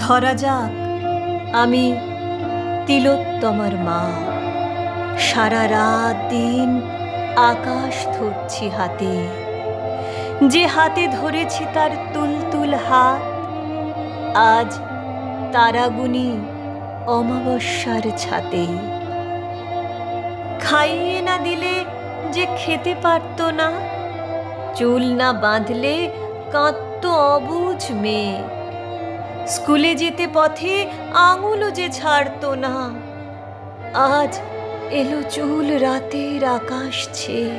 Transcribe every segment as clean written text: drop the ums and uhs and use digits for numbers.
ধরা যাক আমি তিলোত্তমার মা, সারা রাত দিন আকাশ ধরছি হাতে, যে হাতে ধরেছি তার তুলতুল হাত। আজ তারাগুনি অমাবস্যার ছাতে, খাইয়ে না দিলে যে খেতে পারত না, চুল না বাঁধলে কাঁদত অবুঝ মেয়ে, স্কুলে যেতে পথে আঙুলও যে ছাড়তো না। আজ এলো চুল রাতের আকাশ ছেয়ে।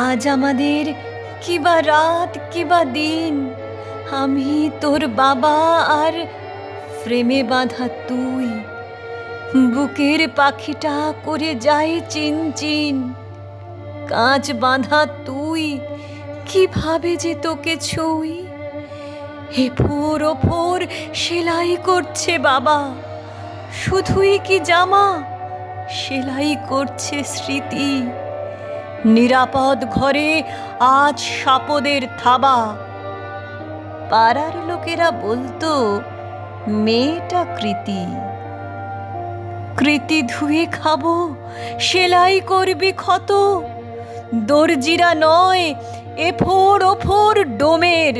আজ আমাদের কিবা রাত কিবা দিন, আমি তোর বাবা আর ফ্রেমে বাঁধা তুই, বুকের পাখিটা করে যায় চিনচিন। কাঁচ বাঁধা তুই, কিভাবে যে তোকে ছুই। এফোর ওফোর সেলাই করছে বাবা, শুধুই কি জামা, সেলাই করছে স্মৃতি। নিরাপদ ঘরে আজ সাপদের থাবা, পাড়ার লোকেরা বলতো মেয়েটা কৃতি। কৃতি ধুয়ে খাবো, সেলাই করবি ক্ষত, দর্জিরা নয় এফোর ওফোর ডোমের।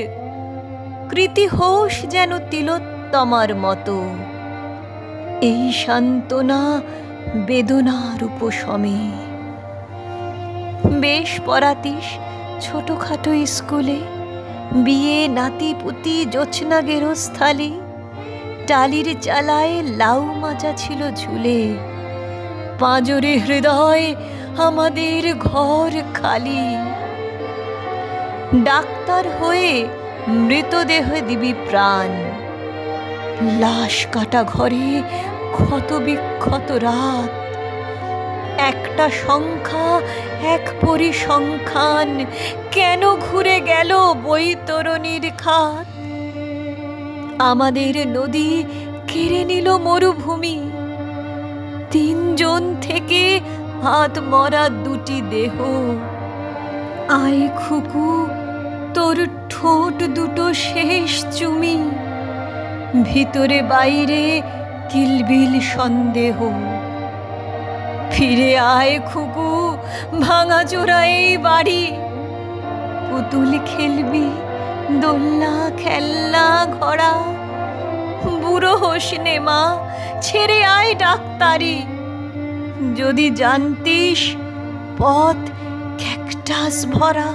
কৃতি হোস যেন তিলোত্তমার মতো, এই সান্ত্বনা বেদনার উপশমে। বেশ পড়াতিস ছোটখাটো স্কুলে, বিয়ে নাতি পুতি জোছনা গেরস্থালি, টালির চালায় লাউ মাজা ছিল ঝুলে। পাঁজরে হৃদয় আমাদের ঘর খালি, ডাক্তার হয়ে মৃতদেহ দিবি প্রাণ। লাশ কাটা ঘরে ক্ষত বিক্ষত রাত, একটা সংখ্যা এক পরিসংখ্যান, কেন ঘুরে গেল বৈতরণীর খাত। আমাদের নদী কেড়ে নিল মরুভূমি, তিনজন থেকে হাত মরা দুটি দেহ। আয় খুকু, তোর ঠোঁট দুটো শেষ চুমি, ভিতরে বাইরে কিলবিল সন্দেহ। ফিরে আয় খুকু, ভাঙা চোরা এই বাড়ি, পুতুল খেলবি, দোলনা খেলনা ঘোড়া। বুড়ো হোস নে মা, ছেড়ে আয় ডাক্তারি। যদি জানতিস পথ ক্যাকটাস ভরা।